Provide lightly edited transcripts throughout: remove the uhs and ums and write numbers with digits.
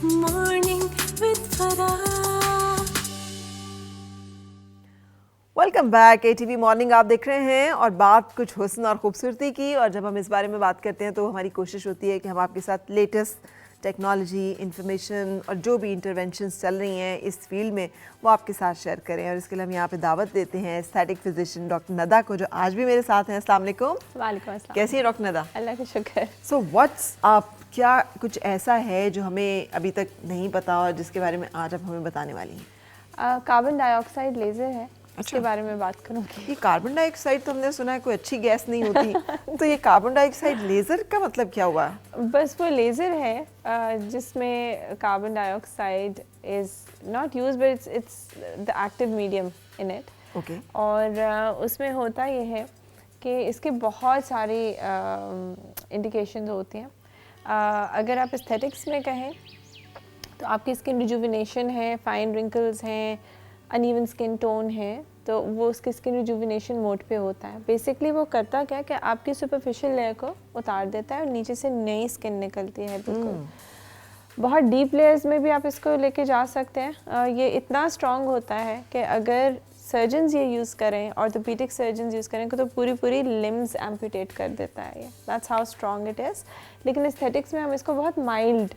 Morning with Farah. Welcome back. ATV morning आप देख रहे हैं और बात कुछ हुस्न और खूबसूरती की। और जब हम इस बारे में बात करते हैं तो हमारी कोशिश होती है कि हम आपके साथ लेटेस्ट टेक्नोलॉजी, इंफॉर्मेशन और जो भी इंटरवेंशंस चल रही हैं इस फील्ड में वो आपके साथ शेयर करें। और इसके लिए हम यहाँ पे दावत देते हैं एस्थेटिक फिजिशियन डॉक्टर नदा को, जो आज भी मेरे साथ हैं। अस्सलाम वालेकुम। वालेकुम अस्सलाम। कैसी है डॉक्टर नदा? अल्लाह का शुक्र। सो व्हाट्स अप, क्या कुछ ऐसा है जो हमें अभी तक नहीं पता और जिसके बारे में आज आप हमें बताने वाली हैं? कार्बन डाइऑक्साइड लेज़र है, अच्छा। उसके बारे में बात करूँगी। ये कार्बन डाइऑक्साइड तो हमने सुना है कोई अच्छी गैस नहीं होती तो ये कार्बन डाइऑक्साइड लेज़र का मतलब क्या हुआ? बस वो लेज़र है जिसमें carbon dioxide is not use but it's the active medium in it. Okay. और उसमें होता ये है कि इसके बहुत सारी इंडिकेशंस होती हैं। अगर आप एस्थेटिक्स में कहें तो आपकी स्किन रिजुविनेशन है, फाइन रिंकल्स हैं, अनइवन स्किन टोन है, तो वो उसके स्किन रिजुविनेशन मोड पे होता है। बेसिकली वो करता क्या कि आपकी सुपरफिशियल लेयर को उतार देता है और नीचे से नई स्किन निकलती है। बिल्कुल बहुत डीप लेयर्स में भी आप इसको लेके जा सकते हैं। ये इतना स्ट्रॉन्ग होता है कि अगर सर्जन्स ये यूज़ करें, ऑर्थोपेडिक सर्जन्स यूज़ करें तो पूरी लिम्स एम्पुटेट कर देता है। ये that's how strong it is. लेकिन एस्थेटिक्स में हम इसको बहुत माइल्ड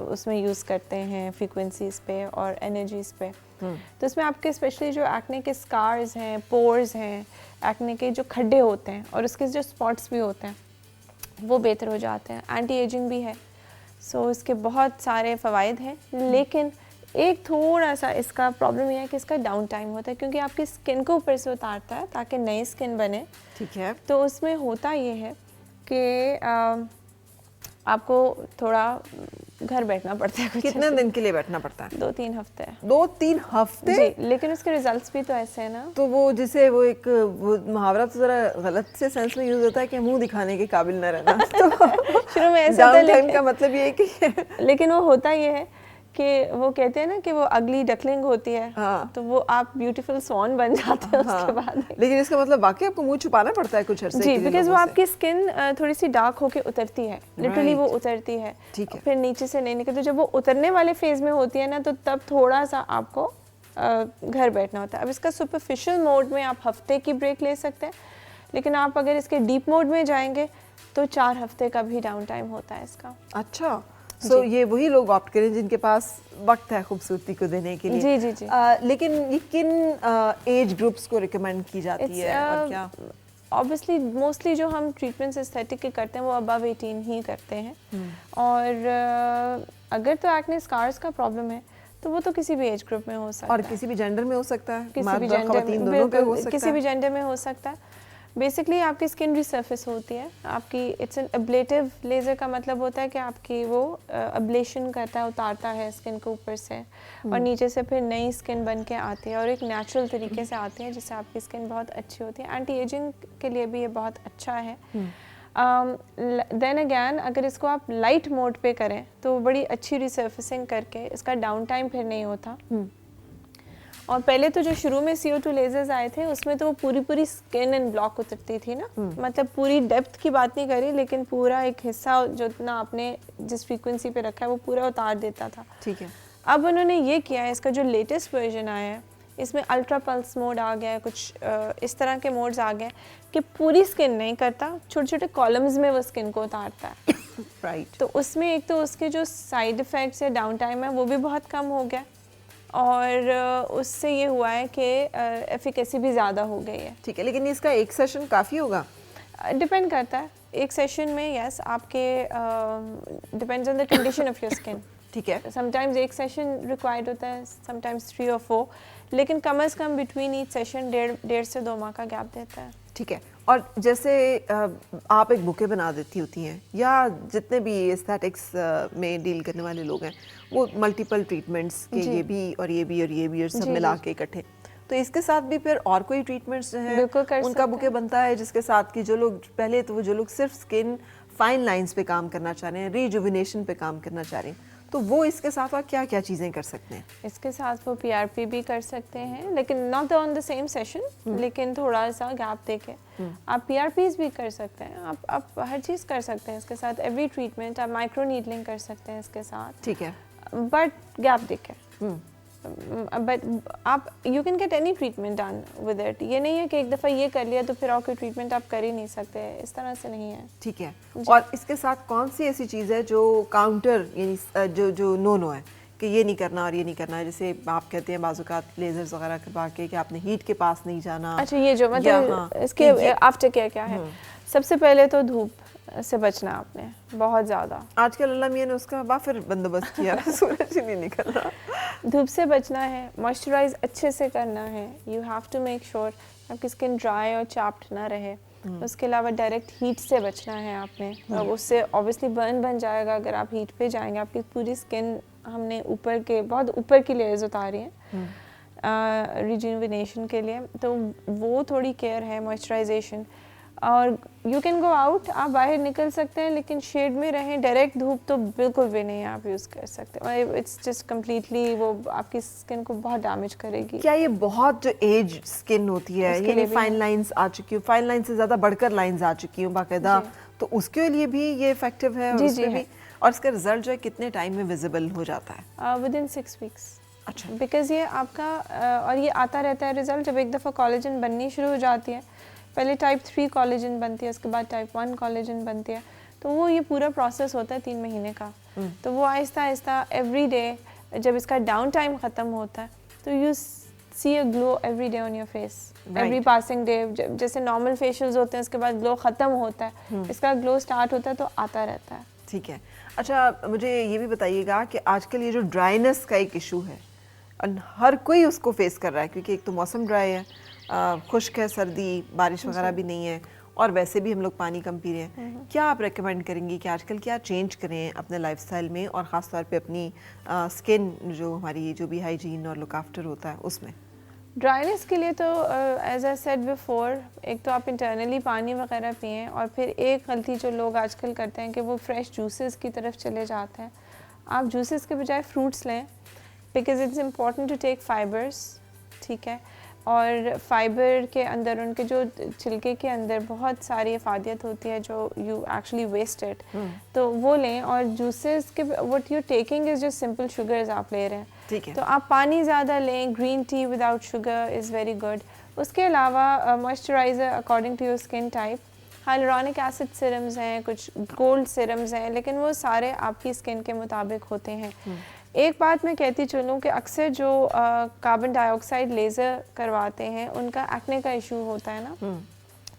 उसमें यूज़ करते हैं, फ्रीक्वेंसीज़ पे और एनर्जीज़ पे। तो इसमें आपके स्पेशली जो एक्ने के स्कार्स हैं, पोर्स हैं, एक्ने के जो खड्डे होते हैं और उसके जो स्पॉट्स भी होते हैं वो बेहतर हो जाते हैं। एंटी एजिंग भी है। सो इसके बहुत सारे फ़वाइद हैं। लेकिन एक थोड़ा सा इसका प्रॉब्लम ये है कि इसका डाउन टाइम होता है, क्योंकि आपकी स्किन को ऊपर से उतारता है ताकि नई स्किन बने। ठीक है। तो उसमें होता ये है कि आपको थोड़ा घर बैठना पड़ता है। कितने दिन के लिए बैठना पड़ता है? 2-3 हफ्ते। 2-3 हफ्ते? जी, लेकिन उसके रिजल्ट्स भी तो ऐसे हैं ना। तो वो जिसे वो एक वो मुहावरा तो जरा गलत से सेंस में यूज होता है कि मुंह दिखाने के काबिल न रहना तो शुरू में ऐसा डाउन टाइम का मतलब ये है कि लेकिन वो होता ये है कि वो कहते हैं ना कि वो अगली डकलिंग होती है। हाँ। तो वो आप ब्यूटीफुल स्वान बन जाते हैं उसके बाद। लेकिन इसका मतलब वाकई आपको मुंह छुपाना पड़ता है कुछ अरसे के जी, लिए बिकॉज वो लोगों से। आपकी स्किन थोड़ी सी डार्क होके उतरती है, लिटरली वो Right. उतरती है। ठीक है। फिर नीचे से नहीं निकलती। जब वो उतरने वाले फेज में होती है ना, तो तब थोड़ा सा आपको घर बैठना होता है। अब इसका सुपरफिशियल मोड में आप हफ्ते की ब्रेक ले सकते हैं, लेकिन आप अगर इसके डीप मोड में जाएंगे तो 4 हफ्ते का भी डाउन टाइम होता है इसका। अच्छा। सो ये वही लोग ऑप्ट करें जिनके पास वक्त है खूबसूरती को देने के लिए। जी जी जी। लेकिन ये किन एज ग्रुप्स को रिकमेंड की जाती है और क्या? ऑब्वियसली मोस्टली जो हम ट्रीटमेंट्स एस्थेटिक के करते हैं वो अबव 18 ही करते हैं। और अगर तो एक्ने स्कार्स का प्रॉब्लम है तो वो तो किसी भी एज ग्रुप में हो सकता है और किसी भी जेंडर में हो सकता है, किसी भी मर्द और जेंडर ख़वातीन में, दोनों पे हो सकता किसी है। भी जेंडर में हो सकता है। बेसिकली आपकी स्किन रिसर्फेस होती है आपकी। इट्स एन एब्लेटिव लेज़र का मतलब होता है कि आपकी वो अब्लेशन करता है, उतारता है स्किन को ऊपर से और नीचे से फिर नई स्किन बन के आती है और एक नेचुरल तरीके से आती है, जिससे आपकी स्किन बहुत अच्छी होती है। एंटी एजिंग के लिए भी ये बहुत अच्छा है। देन अगैन अगर इसको आप लाइट मोड पे करें तो बड़ी अच्छी रिसर्फेसिंग करके इसका डाउन टाइम फिर नहीं होता। और पहले तो जो शुरू में CO2 लेजर्स आए थे उसमें तो वो पूरी स्किन एंड ब्लॉक उतरती थी ना। मतलब पूरी डेप्थ की बात नहीं करी, लेकिन पूरा एक हिस्सा जो इतना आपने जिस फ्रीक्वेंसी पे रखा है वो पूरा उतार देता था। ठीक है। अब उन्होंने ये किया है, इसका जो लेटेस्ट वर्जन आया है इसमें अल्ट्रा पल्स मोड आ गया है, कुछ इस तरह के मोड्स आ गए कि पूरी स्किन नहीं करता, छोटे छोटे कॉलम्स में वो स्किन को उतारता है। राइट। तो उसमें एक तो उसके जो साइड इफ़ेक्ट्स या डाउन टाइम है वो भी बहुत कम हो गया और उससे ये हुआ है कि एफिकेसी भी ज़्यादा हो गई है। ठीक है, लेकिन इसका एक सेशन काफ़ी होगा? डिपेंड करता है एक सेशन में। यस, आपके depends on the condition of your skin. ठीक है। समटाइम्स एक सेशन रिक्वायर्ड होता है, समटाइम्स 3 और 4, लेकिन कम से कम बिटवीन ईच सेशन 1.5 से 2 माह का गैप देता है। ठीक है। और जैसे आप एक बुके बना देती होती हैं या जितने भी एस्थेटिक्स में डील करने वाले लोग हैं वो मल्टीपल ट्रीटमेंट्स के ये भी और ये भी और ये भी और सब मिला के इकट्ठे, तो इसके साथ भी फिर और कोई ट्रीटमेंट्स जो हैं उनका बुके बनता है जिसके साथ कि जो लोग पहले तो वो जो लोग सिर्फ स्किन फाइन लाइंस पे काम करना चाह रहे हैं, रिजुविनेशन पे काम करना चाह रहे हैं, तो वो इसके साथ और क्या क्या चीज़ें कर सकते हैं? इसके साथ वो PRP भी कर सकते हैं, लेकिन not on the same session, लेकिन थोड़ा सा गैप देके आप PRPs भी कर सकते हैं। आप हर चीज़ कर सकते हैं इसके साथ, एवरी ट्रीटमेंट। आप माइक्रो नीडलिंग कर सकते हैं इसके साथ। ठीक है। बट गैप दिखे, बट आप you can get any treatment done with it. ये नहीं है कि एक दफ़ा ये कर लिया तो फिर और कोई ट्रीटमेंट आप कर ही नहीं सकते, इस तरह से नहीं है। ठीक है। और इसके साथ कौन सी ऐसी चीज़ है जो काउंटर यानी जो नो है कि ये नहीं करना और ये नहीं करना है, जैसे आप कहते हैं बाज़ात लेजर्स वगैरह करवा के कि आपने हीट के पास नहीं जाना। अच्छा, ये जो मतलब इसके आफ्टर केयर क्या है? सबसे पहले तो धूप से बचना आपने बहुत ज़्यादा। आजकल अल्लाह मियां ने उसका बाफिर बंदोबस्त किया सूरज ही नहीं निकल रहा। धूप से बचना है, मॉइस्चराइज अच्छे से करना है। You have to make sure आपकी स्किन ड्राई और चाप्ड ना रहे। उसके अलावा डायरेक्ट हीट से बचना है आपने, अब उससे ऑब्वियसली बर्न बन जाएगा अगर आप हीट पे जाएंगे। आपकी पूरी स्किन हमने ऊपर के बहुत ऊपर की लेयर्स उतारी हैं रिजुविनेशन के लिए, तो वो थोड़ी केयर है, मॉइस्चराइजेशन। और यू कैन गो आउट, आप बाहर निकल सकते हैं लेकिन शेड में रहें, डायरेक्ट धूप तो बिल्कुल भी नहीं आप यूज़ कर सकते। इट्स जस्ट कम्प्लीटली वो आपकी स्किन को बहुत डैमेज करेगी। क्या ये बहुत जो एज स्किन होती है, ये फाइन लाइंस आ चुकी हूँ, फाइन लाइन से ज़्यादा बढ़कर लाइंस आ चुकी हूँ बाकायदा, तो उसके लिए भी ये इफेक्टिव है? जी जी है। और इसका रिजल्ट जो है कितने टाइम में विजिबल हो जाता है? Within 6 weeks. अच्छा। बिकॉज ये आपका और ये आता रहता है रिजल्ट। जब एक दफ़ा कोलेजन बननी शुरू हो जाती है, पहले टाइप 3 कोलेजन बनती है, उसके बाद टाइप 1 कोलेजन बनती है, तो वो ये पूरा प्रोसेस होता है 3 महीने का। तो वो आहिस्ता आहिस्ता एवरी डे जब इसका डाउन टाइम ख़त्म होता है तो you see a glow every day on your face, every passing day. जैसे नॉर्मल फेशियल्स होते हैं उसके बाद ग्लो ख़त्म होता है, इसका ग्लो स्टार्ट होता है तो आता रहता है। ठीक है। अच्छा, मुझे ये भी बताइएगा कि आजकल ये जो ड्राइनेस का एक इशू है, हर कोई उसको फेस कर रहा है, क्योंकि एक तो मौसम ड्राई है, खुश्क है, सर्दी बारिश वगैरह भी नहीं है, और वैसे भी हम लोग पानी कम पी रहे हैं। क्या आप रेकमेंड करेंगी कि आजकल क्या चेंज करें अपने लाइफस्टाइल में, और ख़ास तौर पे अपनी स्किन जो हमारी जो भी हाइजीन और लुक आफ्टर होता है उसमें? ड्राइनेस के लिए तो एज आई सेड बिफोर, एक तो आप इंटरनली पानी वगैरह पिएं, और फिर एक गलती जो लोग आजकल करते हैं कि वो फ्रेश जूसेस की तरफ चले जाते हैं। आप जूसेस के बजाय फ्रूट्स लें, because it's important to take fibres, ठीक है। और फाइबर के अंदर, उनके जो छिलके के अंदर बहुत सारी अफादियत होती है जो यू एक्चुअली वेस्ट इट, तो वो लें। और जूसेस के what you taking is just simple sugars आप ले रहे हैं, ठीक है। तो आप पानी ज़्यादा लें, green tea without sugar is very good. उसके अलावा moisturiser according to your skin type, hyaluronic acid serums हैं, कुछ गोल्ड सिरम्स हैं, लेकिन वो सारे आपकी स्किन के मुताबिक होते हैं। एक बात मैं कहती चलूँ कि अक्सर जो कार्बन डाइऑक्साइड लेज़र करवाते हैं उनका एक्ने का इशू होता है ना।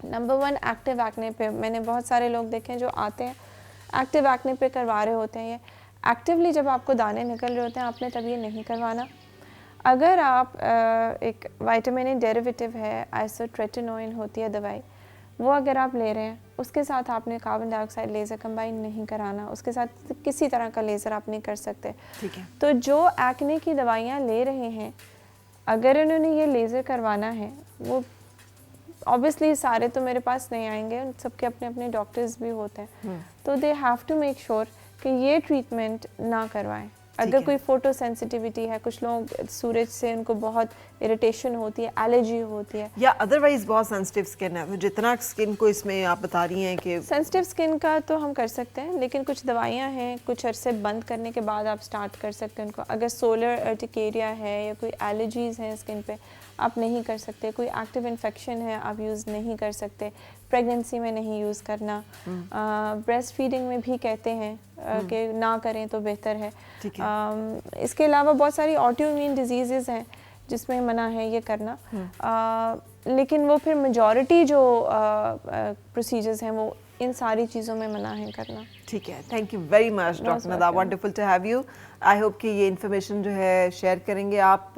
नंबर 1 एक्टिव एक्ने पे मैंने बहुत सारे लोग देखे हैं जो आते हैं एक्टिव एक्ने पे करवा रहे होते हैं। ये एक्टिवली जब आपको दाने निकल रहे होते हैं आपने तब ये नहीं करवाना। अगर आप एक विटामिन ए डेरिवेटिव है, आइसोट्रेटिनोइन होती है दवाई, वो अगर आप ले रहे हैं उसके साथ आपने कार्बन डाइऑक्साइड लेज़र कंबाइन नहीं कराना, उसके साथ किसी तरह का लेज़र आप नहीं कर सकते, ठीक है। तो जो एक्ने की दवाइयाँ ले रहे हैं अगर उन्होंने ये लेज़र करवाना है, वो ऑब्वियसली सारे तो मेरे पास नहीं आएंगे, सबके अपने अपने डॉक्टर्स भी होते हैं, तो they have to make sure कि ये ट्रीटमेंट ना करवाएं। अगर कोई फोटो सेंसिटिविटी है, कुछ लोग सूरज से उनको बहुत इरिटेशन होती है, एलर्जी होती है, या अदरवाइज बहुत सेंसिटिव स्किन है, तो जितना स्किन को इसमें आप बता रही हैं कि सेंसिटिव स्किन का तो हम कर सकते हैं, लेकिन कुछ दवाइयां हैं कुछ अरसे बंद करने के बाद आप स्टार्ट कर सकते हैं उनको। अगर सोलर अर्टिकेरिया है या कोई एलर्जीज़ हैं स्किन पे, आप नहीं कर सकते। कोई एक्टिव इन्फेक्शन है आप यूज़ नहीं कर सकते। प्रेगनेंसी में नहीं यूज़ करना। ब्रेस्ट फीडिंग में भी कहते हैं कि ना करें तो बेहतर है। इसके अलावा बहुत सारी ऑटो इम्यून डिजीज़ हैं जिसमें मना है ये करना, लेकिन वो फिर मेजॉरिटी जो प्रोसीजर्स हैं वो इन सारी चीज़ों में मना है करना। ठीक है, thank you very much doctor Nada, wonderful to have you. I hope कि ये इन्फॉर्मेशन जो है शेयर करेंगे आप,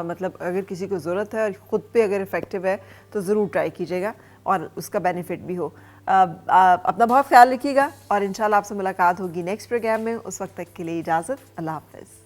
मतलब अगर किसी को ज़रूरत है और ख़ुद पे अगर इफ़ेक्टिव है तो ज़रूर ट्राई कीजिएगा और उसका बेनिफिट भी हो। अपना बहुत ख्याल रखिएगा और इंशाल्लाह आपसे मुलाकात होगी नेक्स्ट प्रोग्राम में। उस वक्त तक के लिए इजाज़त, अल्लाह हाफ़िज़।